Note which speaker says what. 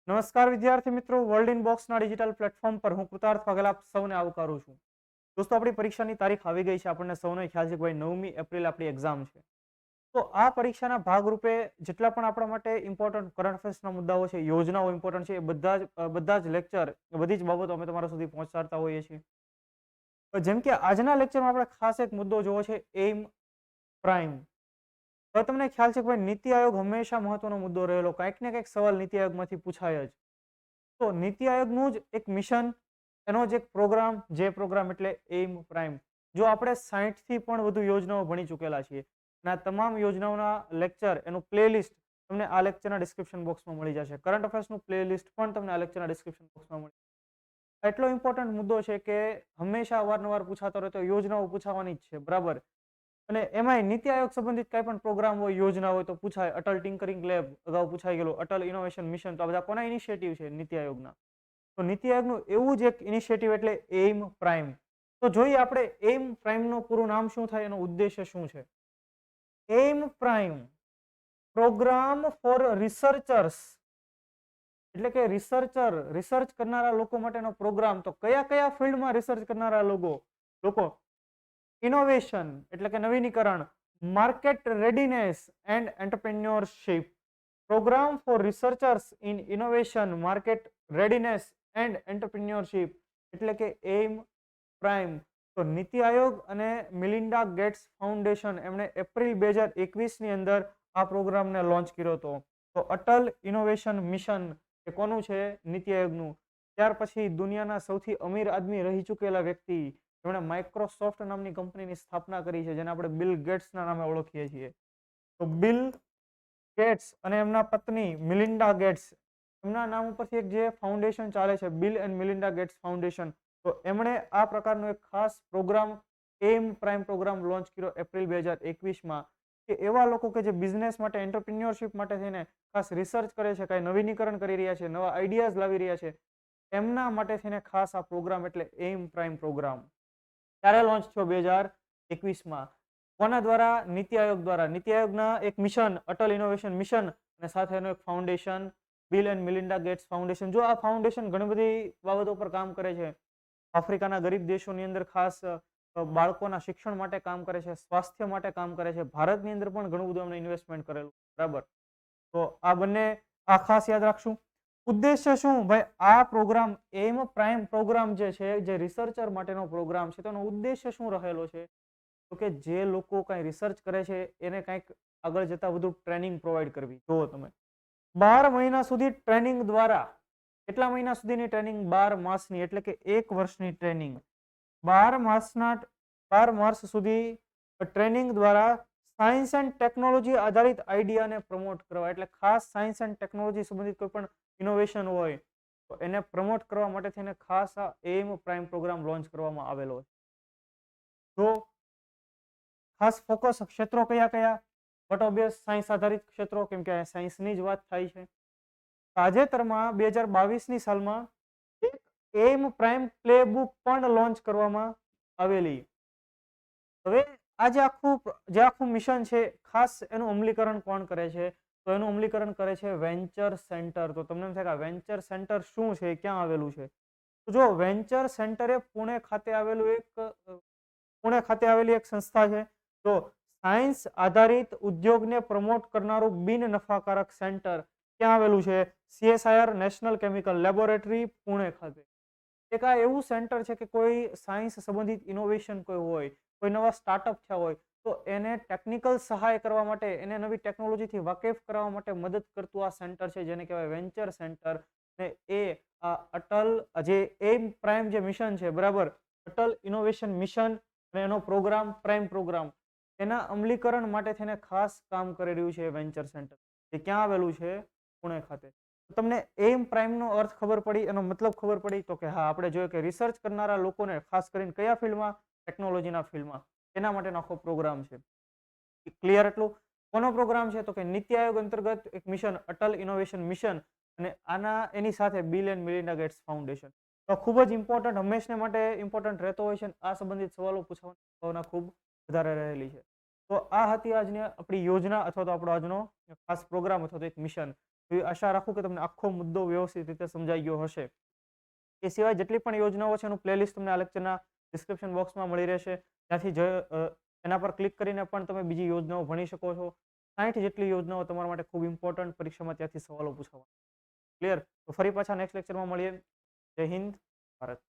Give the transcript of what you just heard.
Speaker 1: નમસ્કાર વિદ્યાર્થી મિત્રો, વર્લ્ડ ઇન બોક્સના ડિજિટલ પ્લેટફોર્મ પર હું કૃતાર્થ વાઘેલા આપ સૌને આવકારું છું. દોસ્તો, આપણી પરીક્ષાની તારીખ આવી ગઈ છે. આપણને સૌને ખ્યાલ છે કે ભાઈ 9મી એપ્રિલ આપણી એક્ઝામ છે. તો આ પરીક્ષાના ભાગરૂપે જેટલા પણ આપણા માટે ઇમ્પોર્ટન્ટ કરંટ અફેર્સના મુદ્દાઓ છે, યોજનાઓ ઇમ્પોર્ટન્ટ છે, એ બધા જ લેક્ચર, બધી જ બાબતો અમે તમારા સુધી પહોંચાડતા હોઈએ છીએ. જેમ કે આજના લેક્ચરમાં આપણે ખાસ એક મુદ્દો જોવો છે, એઇમ પ્રાઇમ. હવે તમને ખ્યાલ છે કે ભાઈ નીતિ આયોગ હંમેશા મહત્વનો મુદ્દો રહેલો. કંઈક ને કંઈક સવાલ નીતિ આયોગમાંથી પૂછાય જ. તો નીતિ આયોગનું જ એક મિશન, એનો જ એક પ્રોગ્રામ, જે પ્રોગ્રામ એટલે એઇમ પ્રાઇમ. જો આપણે 60 થી પણ વધુ યોજનાઓ ભણી ચૂકેલા છીએ અને આ તમામ યોજનાઓના લેક્ચર, એનું પ્લેલિસ્ટ તમને આ લેક્ચરના ડિસ્ક્રિપ્શન બોક્સમાં મળી જશે. કરંટ અફેર્સનું પ્લેલિસ્ટ પણ તમને આ લેક્ચરના ડિસ્ક્રિપ્શન બોક્સમાં મળી જશે. એટલો ઇમ્પોર્ટન્ટ મુદ્દો છે કે હંમેશા અવારનવાર પૂછાતો રહેતો, યોજનાઓ પૂછાવાની જ છે, બરાબર. અને એમાંય નીતિ આયોગ સંબંધિત કઈ પણ પ્રોગ્રામ હોય, યોજના હોય તો પૂછાય. અટલ ટિંકરિંગ લેબ અગાઉ પૂછાઈ ગયેલું, અટલ ઇનોવેશન મિશન, તો આ બધા કોના ઇનિશિયેટિવ છે? નીતિ આયોગના. તો નીતિ આયોગનું એવું જ એક ઇનિશિયેટિવ એટલે એઇમ પ્રાઇમ. તો જોઈએ આપણે એઇમ પ્રાઇમનું પૂરું નામ શું થાય, એનો ઉદ્દેશ્ય શું છે. AIM PRIME program for researchers, એટલે કે રિસર્ચ કરનારા લોકો માટેનો પ્રોગ્રામ. તો કયા કયા ફિલ્ડમાં રિસર્ચ કરનારા લોકો? ઇનોવેશન એટલે કે નવીનીકરણ, market readiness and entrepreneurship. Program for researchers in innovation, market readiness and entrepreneurship, એટલે કે એઇમ પ્રાઇમ. તો નીતિ આયોગ અને મિલિન્ડા ગેટ્સ ફાઉન્ડેશન એમણે એપ્રિલ 2021 ની અંદર આ પ્રોગ્રામને લોન્ચ કર્યો હતો. તો અટલ ઇનોવેશન મિશન એ કોનું છે? નીતિ આયોગનું. ત્યાર પછી દુનિયાના સૌથી અમીર આદમી રહી ચૂકેલા વ્યક્તિ, જેમણે માઇક્રોસોફ્ટ નામની કંપનીની સ્થાપના કરી છે, જેને આપણે બિલ ગેટ્સના નામે ઓળખીએ છીએ. તો બિલ ગેટ્સ અને એમના પત્ની મિલિન્ડા ગેટ્સ, એમના નામ ઉપરથી એક જે ફાઉન્ડેશન ચાલે છે, Bill and Melinda Gates Foundation, તો એમણે આ પ્રકારનો એક ખાસ program, AIM PRIME program launch કર્યો એપ્રિલ 2021માં. કે એવા લોકો કે જે બિઝનેસ માટે, એન્ટરપ્રિન્યોરશિપ માટે થઈને ખાસ રિસર્ચ કરે છે, કાંઈ નવીનીકરણ કરી રહ્યા છે, નવા આઈડિયાઝ લાવી રહ્યા છે, એમના માટે થઈને ખાસ આ પ્રોગ્રામ એટલે એઇમ પ્રાઇમ પ્રોગ્રામ. ત્યારે લોન્ચ થયો 2021માં. કોના દ્વારા? નીતિ આયોગ દ્વારા. નીતિ આયોગના એક મિશન, અટલ ઇનોવેશન મિશન, અને સાથે એનું એક foundation, Bill and Melinda Gates Foundation. જો આ ફાઉન્ડેશન ઘણી બધી બાબતો પર કામ કરે છે. આફ્રિકાના ગરીબ દેશોની અંદર ખાસ બાળકોના શિક્ષણ માટે કામ કરે છે, સ્વાસ્થ્ય માટે કામ કરે છે. ભારતની અંદર પણ ઘણું બધું એમણે ઇન્વેસ્ટમેન્ટ કરેલું, બરાબર. તો આ બંને આ ખાસ યાદ રાખશું. ઉદ્દેશ્ય શું ભાઈ? આ પ્રોગ્રામ એઇમ પ્રાઇમ પ્રોગ્રામ જે છે, જે રિસર્ચર માટેનો પ્રોગ્રામ છે, તેનો ઉદ્દેશ્ય શું રહેલો છે? તો કે જે લોકો કંઈ રિસર્ચ કરે છે એને કંઈક આગળ જતા વધુ ટ્રેનિંગ પ્રોવાઈડ કરવી. જુઓ તમે, 12 મહિના સુધી ટ્રેનિંગ દ્વારા, કેટલા મહિના સુધીની ટ્રેનિંગ? 12 માસની, એટલે કે 1 વર્ષની ટ્રેનિંગ. 12 માસ સુધી ટ્રેનિંગ દ્વારા સાયન્સ એન્ડ ટેકનોલોજી આધારિત આઈડિયાને પ્રમોટ કરવા. એટલે ખાસ સાયન્સ એન્ડ ટેકનોલોજી સંબંધિત કોઈ પણ ઇનોવેશન હોય તો એને પ્રમોટ કરવા માટે થઈને ખાસ આ એઇમ પ્રાઇમ પ્રોગ્રામ લોન્ચ કરવામાં આવેલો છે. તો ખાસ ફોકસ ક્ષેત્રો કયા કયા? બટ ઓબ્વિયસ સાયન્સ આધારિત ક્ષેત્રો, કેમ કે સાયન્સની જ વાત થાય છે. તાજેતરમાં 2022ની સાલમાં એક એઇમ પ્રાઇમ પ્લે બુક પણ લોન્ચ કરવામાં આવેલી. હવે આ જે આખું મિશન છે, ખાસ એનું અમલીકરણ કોણ કરે છે? તો એનું અમલીકરણ કરે છે વેન્ચર સેન્ટર. તો તમને એમ થાય કે આ વેન્ચર સેન્ટર શું છે, ક્યાં આવેલું છે? તો જો વેન્ચર સેન્ટર એ પુણે ખાતે આવેલી એક સંસ્થા છે. તો સાયન્સ આધારિત ઉદ્યોગને પ્રમોટ કરનારું બિન નફાકારક સેન્ટર ક્યાં આવેલું છે? CSIR national chemical laboratory, Pune ખાતે. એક આ એવું સેન્ટર છે કે કોઈ સાયન્સ સંબંધિત ઇનોવેશન કોઈ હોય, કોઈ નવા સ્ટાર્ટઅપ થયા હોય, તો એને ટેકનિકલ સહાય કરવા માટે, એને નવી ટેકનોલોજીથી વાકેફ કરવા માટે મદદ કરતું આ સેન્ટર છે, જેને કહેવાય વેન્ચર સેન્ટર. ને એ આ અટલ જે એઇમ પ્રાઇમ જે મિશન છે, બરાબર, અટલ ઇનોવેશન મિશન અને એનો પ્રોગ્રામ પ્રાઇમ પ્રોગ્રામ, એના અમલીકરણ માટે થઈને ખાસ કામ કરી રહ્યું છે વેન્ચર સેન્ટર, જે ક્યાં આવેલું છે? પુણે ખાતે. તમને એઇમ પ્રાઇમનો અર્થ ખબર પડી, એનો મતલબ ખબર પડી. તો કે હા, આપણે જોયું કે રિસર્ચ કરનારા લોકોને ખાસ કરીને કયા ફિલ્ડમાં? ટેકનોલોજીના ફિલ્ડમાં. એના માટેનો આખો પ્રોગ્રામ છે. ક્લિયર એટલું? કોનો પ્રોગ્રામ છે? તો કે નીતિ આયોગ અંતર્ગત એક મિશન, અટલ ઇનોવેશન મિશન, અને એની સાથે Bill and Melinda Gates Foundation. તો ખૂબ જ ઇમ્પોર્ટન્ટ, હંમેશને માટે ઇમ્પોર્ટન્ટ રહેતો હોય છે. આ સંબંધિત સવાલો પૂછવાની સંભાવના ખૂબ વધારે રહેલી છે. તો આ હતી આજની આપણી યોજના, અથવા તો આપણો આજનો ખાસ પ્રોગ્રામ, અથવા તો એક મિશન. એવી આશા રાખું કે તમને આખો મુદ્દો વ્યવસ્થિત રીતે સમજાઈ ગયો હશે. એ સિવાય જેટલી પણ યોજનાઓ છે એનું પ્લેલિસ્ટ તમને આ લેક્ચરના ડિસ્ક્રિપ્શન બોક્સમાં મળી રહેશે. ત્યાંથી એના પર ક્લિક કરીને પણ તમે બીજી યોજનાઓ ભણી શકો છો. 60 જેટલી યોજનાઓ તમારા માટે ખૂબ ઇમ્પોર્ટન્ટ, પરીક્ષામાં ત્યાંથી સવાલો પૂછાવાના. ક્લિયર? તો ફરી પાછા નેક્સ્ટ લેક્ચરમાં મળીએ. જય હિન્દ, ભારત.